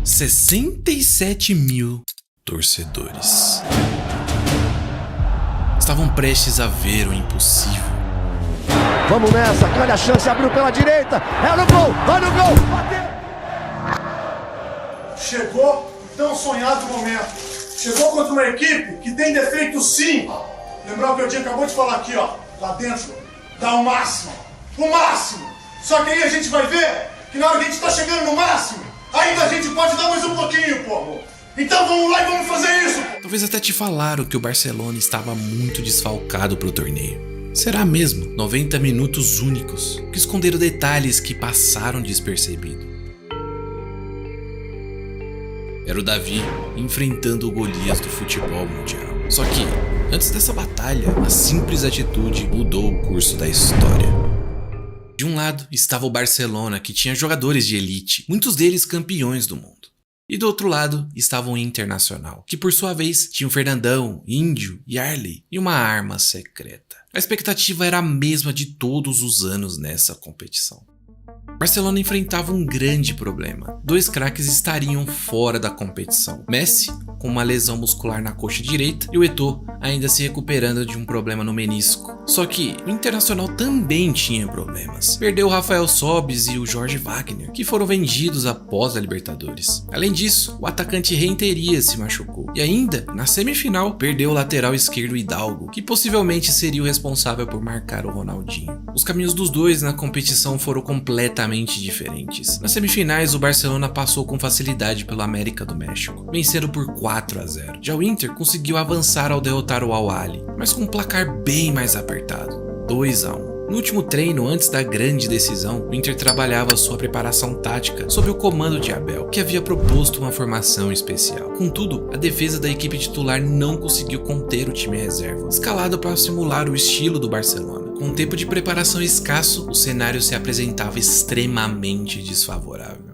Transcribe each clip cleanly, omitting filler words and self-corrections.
67 mil torcedores estavam prestes a ver o impossível. Vamos nessa, olha a chance, abriu pela direita, é no gol, vai no gol, bateu! Chegou o tão sonhado momento. Chegou contra uma equipe que tem defeitos sim. Lembrar o que o Dinho acabou de falar aqui, ó. Lá dentro, dá o máximo. O máximo! Só que aí a gente vai ver que na hora que a gente tá chegando no máximo, ainda a gente pode dar mais um pouquinho, pô. Então vamos lá e vamos fazer isso. Talvez até te falaram que o Barcelona estava muito desfalcado pro torneio. Será mesmo 90 minutos únicos que esconderam detalhes que passaram despercebidos. Era o Davi enfrentando o Golias do futebol mundial. Só que, antes dessa batalha, a simples atitude mudou o curso da história. De um lado estava o Barcelona, que tinha jogadores de elite, muitos deles campeões do mundo. E do outro lado estava o Internacional, que por sua vez tinha o Fernandão, Índio, Yarley e uma arma secreta. A expectativa era a mesma de todos os anos nessa competição. Barcelona enfrentava um grande problema. 2 craques estariam fora da competição. Messi, com uma lesão muscular na coxa direita, e o Eto'o ainda se recuperando de um problema no menisco. Só que o Internacional também tinha problemas. Perdeu o Rafael Sobis e o Jorge Wagner, que foram vendidos após a Libertadores. Além disso, o atacante Renteria se machucou. E ainda, na semifinal, perdeu o lateral esquerdo Hidalgo, que possivelmente seria o responsável por marcar o Ronaldinho. Os caminhos dos dois na competição foram completamente diferentes. Nas semifinais, o Barcelona passou com facilidade pelo América do México, vencendo por 4-0. Já o Inter conseguiu avançar ao derrotar o Al-Ahly, mas com um placar bem mais apertado, 2-1. No último treino, antes da grande decisão, o Inter trabalhava sua preparação tática sob o comando de Abel, que havia proposto uma formação especial. Contudo, a defesa da equipe titular não conseguiu conter o time reserva, escalado para simular o estilo do Barcelona. Com um tempo de preparação escasso, o cenário se apresentava extremamente desfavorável.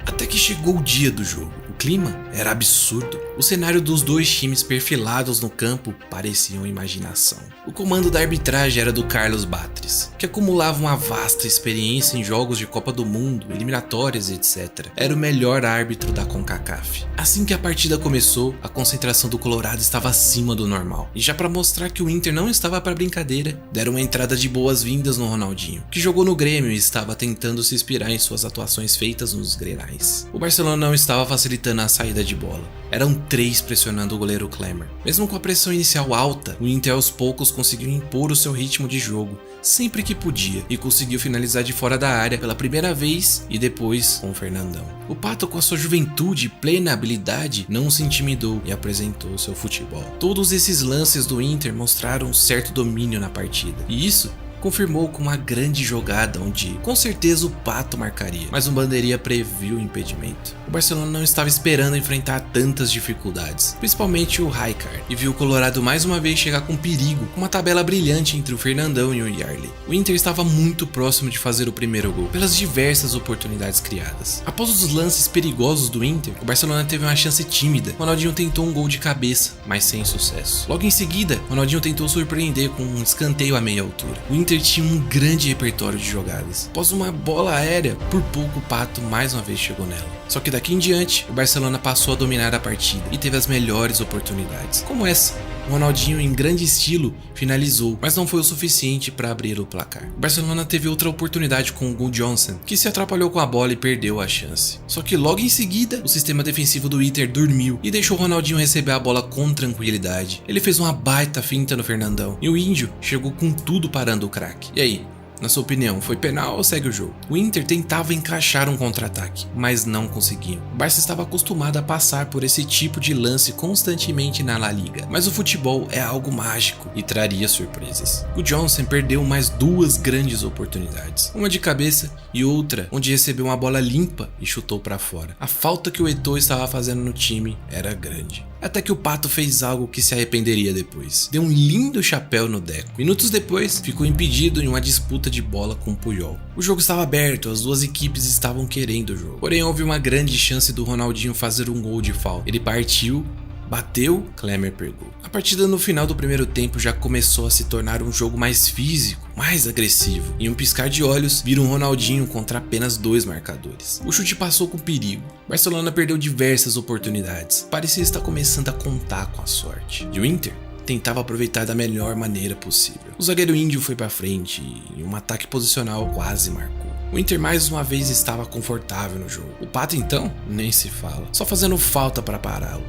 Até que chegou o dia do jogo. O clima era absurdo. O cenário dos dois times perfilados no campo parecia uma imaginação. O comando da arbitragem era do Carlos Batres, que acumulava uma vasta experiência em jogos de Copa do Mundo, eliminatórias e etc. Era o melhor árbitro da CONCACAF. Assim que a partida começou, a concentração do Colorado estava acima do normal. E já para mostrar que o Inter não estava para brincadeira, deram uma entrada de boas-vindas no Ronaldinho, que jogou no Grêmio e estava tentando se inspirar em suas atuações feitas nos Grenais. O Barcelona não estava facilitando a saída de bola. Eram 3 pressionando o goleiro Klemmer. Mesmo com a pressão inicial alta, o Inter aos poucos conseguiu impor o seu ritmo de jogo sempre que podia e conseguiu finalizar de fora da área pela primeira vez e depois com o Fernandão. O Pato, com a sua juventude e plena habilidade, não se intimidou e apresentou seu futebol. Todos esses lances do Inter mostraram um certo domínio na partida, e isso confirmou com uma grande jogada onde com certeza o Pato marcaria, mas o Bandeirinha previu o impedimento. O Barcelona não estava esperando enfrentar tantas dificuldades, principalmente o Rijkaard, e viu o Colorado mais uma vez chegar com perigo, com uma tabela brilhante entre o Fernandão e o Yarley. O Inter estava muito próximo de fazer o primeiro gol, pelas diversas oportunidades criadas. Após os lances perigosos do Inter, o Barcelona teve uma chance tímida. Ronaldinho tentou um gol de cabeça, mas sem sucesso. Logo em seguida, Ronaldinho tentou surpreender com um escanteio a meia altura. O Inter tinha um grande repertório de jogadas. Após uma bola aérea, por pouco o Pato mais uma vez chegou nela. Só que daqui em diante, o Barcelona passou a dominar a partida e teve as melhores oportunidades, como essa. O Ronaldinho, em grande estilo, finalizou, mas não foi o suficiente para abrir o placar. O Barcelona teve outra oportunidade com o Gu Johnson, que se atrapalhou com a bola e perdeu a chance. Só que logo em seguida, o sistema defensivo do Inter dormiu e deixou o Ronaldinho receber a bola com tranquilidade. Ele fez uma baita finta no Fernandão e o Índio chegou com tudo parando o craque. E aí? Na sua opinião, foi penal ou segue o jogo? O Inter tentava encaixar um contra-ataque, mas não conseguiu. O Barça estava acostumado a passar por esse tipo de lance constantemente na La Liga, mas o futebol é algo mágico e traria surpresas. O Johnson perdeu mais 2 grandes oportunidades, uma de cabeça e outra onde recebeu uma bola limpa e chutou para fora. A falta que o Eto'o estava fazendo no time era grande. Até que o Pato fez algo que se arrependeria depois. Deu um lindo chapéu no Deco. Minutos depois, ficou impedido em uma disputa de bola com o Puyol. O jogo estava aberto, as duas equipes estavam querendo o jogo. Porém, houve uma grande chance do Ronaldinho fazer um gol de falta. Ele partiu Bateu? Klemer pegou. A partida no final do primeiro tempo já começou a se tornar um jogo mais físico, mais agressivo. Em um piscar de olhos, vira um Ronaldinho contra apenas 2 marcadores. O chute passou com perigo. Barcelona perdeu diversas oportunidades. Parecia estar começando a contar com a sorte. E o Inter tentava aproveitar da melhor maneira possível. O zagueiro índio foi para frente e um ataque posicional quase marcou. O Inter mais uma vez estava confortável no jogo. O Pato então, nem se fala, só fazendo falta para pará-lo.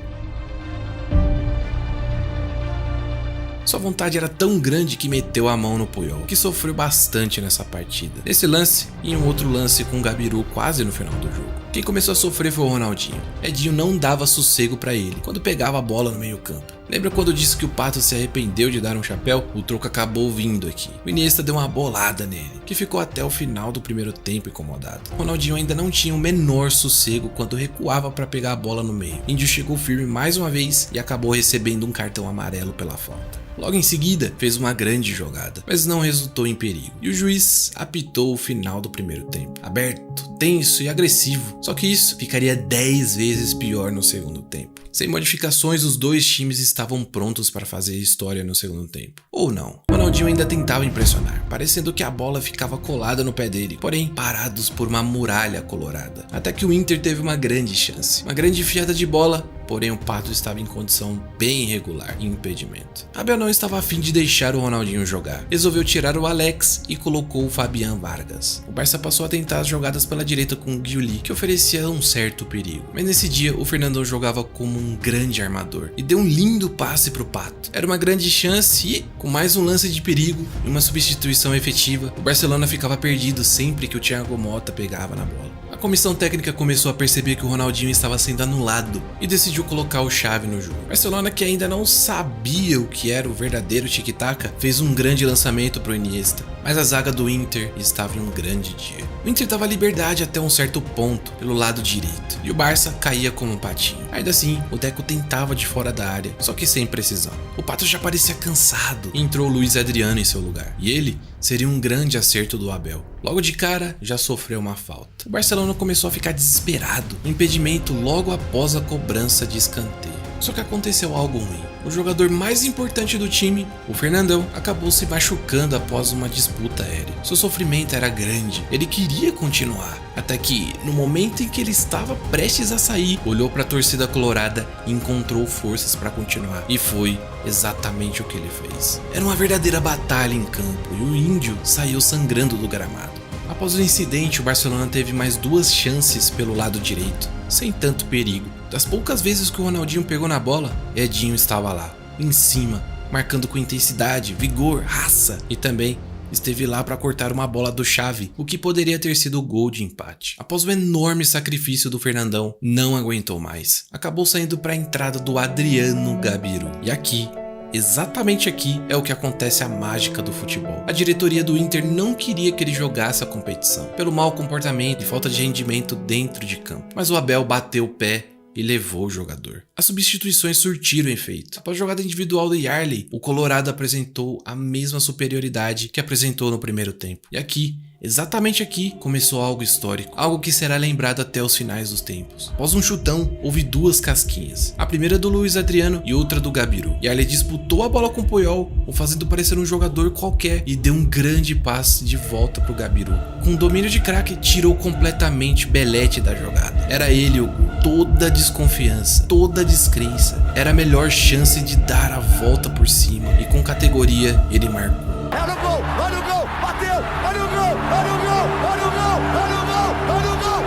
Sua vontade era tão grande que meteu a mão no Puyol, que sofreu bastante nessa partida. Nesse lance e em um outro lance com o Gabiru quase no final do jogo. Quem começou a sofrer foi o Ronaldinho. Edinho não dava sossego para ele quando pegava a bola no meio campo. Lembra quando eu disse que o Pato se arrependeu de dar um chapéu? O troco acabou vindo aqui. O Iniesta deu uma bolada nele, que ficou até o final do primeiro tempo incomodado. Ronaldinho ainda não tinha o menor sossego quando recuava para pegar a bola no meio. Índio chegou firme mais uma vez e acabou recebendo um cartão amarelo pela falta. Logo em seguida, fez uma grande jogada, mas não resultou em perigo. E o juiz apitou o final do primeiro tempo. Aberto, tenso e agressivo. Só que isso ficaria 10 vezes pior no segundo tempo. Sem modificações, os dois times estavam prontos para fazer história no segundo tempo. Ou não. Ronaldinho ainda tentava impressionar, parecendo que a bola ficava colada no pé dele, porém parados por uma muralha colorada. Até que o Inter teve uma grande chance. Uma grande enfiada de bola, porém o Pato estava em condição bem irregular e impedimento. Abel não estava a fim de deixar o Ronaldinho jogar. Resolveu tirar o Alex e colocou o Fabián Vargas. O Barça passou a tentar as jogadas pela direita com o Guiuli, que oferecia um certo perigo. Mas nesse dia o Fernandão jogava como um grande armador e deu um lindo passe para o Pato. Era uma grande chance e, com mais um lance de perigo e uma substituição efetiva, o Barcelona ficava perdido sempre que o Thiago Motta pegava na bola. A comissão técnica começou a perceber que o Ronaldinho estava sendo anulado e decidiu colocar o Xavi no jogo. Barcelona, que ainda não sabia o que era o verdadeiro tic-tac, fez um grande lançamento para o Iniesta, mas a zaga do Inter estava em um grande dia. O Inter dava liberdade até um certo ponto pelo lado direito e o Barça caía como um patinho. Ainda assim, o Deco tentava de fora da área, só que sem precisão. O Pato já parecia cansado e entrou o Luiz Adriano em seu lugar, e ele seria um grande acerto do Abel. Logo de cara, já sofreu uma falta. O Barcelona começou a ficar desesperado, um impedimento logo após a cobrança de escanteio. Só que aconteceu algo ruim. O jogador mais importante do time, o Fernandão, acabou se machucando após uma disputa aérea. Seu sofrimento era grande, ele queria continuar, até que, no momento em que ele estava prestes a sair, olhou para a torcida colorada e encontrou forças para continuar. E foi exatamente o que ele fez. Era uma verdadeira batalha em campo e o índio saiu sangrando do gramado. Após o incidente, o Barcelona teve mais 2 chances pelo lado direito, sem tanto perigo. Das poucas vezes que o Ronaldinho pegou na bola, Edinho estava lá, em cima, marcando com intensidade, vigor, raça, e também esteve lá para cortar uma bola do Xavi, o que poderia ter sido o gol de empate. Após o enorme sacrifício do Fernandão, não aguentou mais. Acabou saindo para a entrada do Adriano Gabiru. E aqui, exatamente aqui, é o que acontece a mágica do futebol. A diretoria do Inter não queria que ele jogasse a competição, pelo mau comportamento e falta de rendimento dentro de campo. Mas o Abel bateu o pé e levou o jogador. As substituições surtiram efeito. Após a jogada individual do Yarley, o Colorado apresentou a mesma superioridade que apresentou no primeiro tempo. E aqui, exatamente aqui, começou algo histórico, algo que será lembrado até os finais dos tempos. Após um chutão, houve 2 casquinhas. A primeira do Luiz Adriano e outra do Gabiru. Yarley disputou a bola com o Puyol, o fazendo parecer um jogador qualquer, e deu um grande passe de volta para o Gabiru. Com domínio de craque, tirou completamente Belete da jogada. Era ele o gol. Toda desconfiança, toda descrença, era a melhor chance de dar a volta por cima, e com categoria ele marcou. Olha o gol, olha o gol, bateu, olha o gol, olha o gol, olha o gol, olha o gol, olha o gol,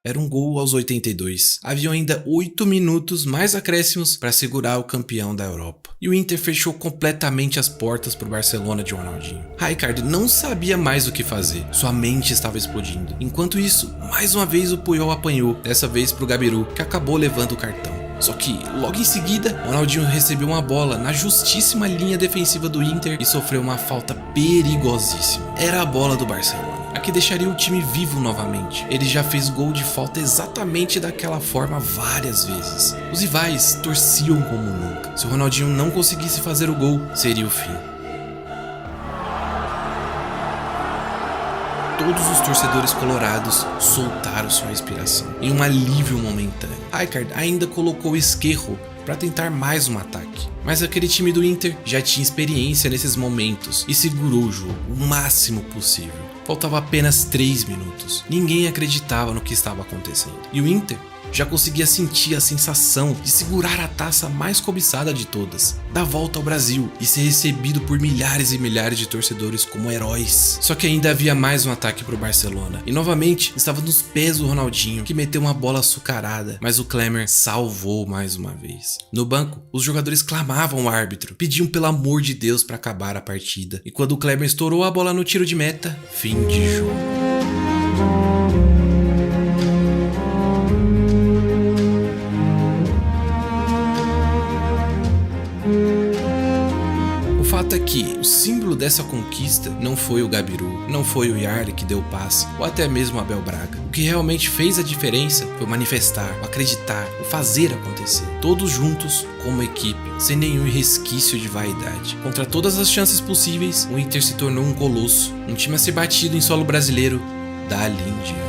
Era um gol aos 82. Haviam ainda 8 minutos mais acréscimos para segurar o campeão da Europa. E o Inter fechou completamente as portas para o Barcelona de Ronaldinho. Rijkaard não sabia mais o que fazer. Sua mente estava explodindo. Enquanto isso, mais uma vez o Puyol apanhou. Dessa vez para o Gabiru, que acabou levando o cartão. Só que, logo em seguida, Ronaldinho recebeu uma bola na justíssima linha defensiva do Inter e sofreu uma falta perigosíssima. Era a bola do Barcelona. a que deixaria o time vivo novamente. Ele já fez gol de falta exatamente daquela forma várias vezes. Os rivais torciam como nunca. Se o Ronaldinho não conseguisse fazer o gol, seria o fim. Todos os torcedores colorados soltaram sua respiração em um alívio momentâneo. Rijkaard ainda colocou Esquerro para tentar mais um ataque, mas aquele time do Inter já tinha experiência nesses momentos e segurou o jogo o máximo possível. Faltava apenas 3 minutos. Ninguém acreditava no que estava acontecendo. E o Inter já conseguia sentir a sensação de segurar a taça mais cobiçada de todas, dar volta ao Brasil e ser recebido por milhares e milhares de torcedores como heróis. Só que ainda havia mais um ataque para o Barcelona, e novamente estava nos pés do Ronaldinho, que meteu uma bola açucarada, mas o Klemer salvou mais uma vez. No banco, os jogadores clamavam o árbitro, pediam pelo amor de Deus para acabar a partida, e quando o Klemer estourou a bola no tiro de meta, fim de jogo. O fato é que o símbolo dessa conquista não foi o Gabiru, não foi o Yarley que deu o passe, ou até mesmo o Abel Braga. O que realmente fez a diferença foi o manifestar, o acreditar, o fazer acontecer. Todos juntos, como equipe, sem nenhum resquício de vaidade. Contra todas as chances possíveis, o Inter se tornou um colosso, um time a ser batido em solo brasileiro dali em diante.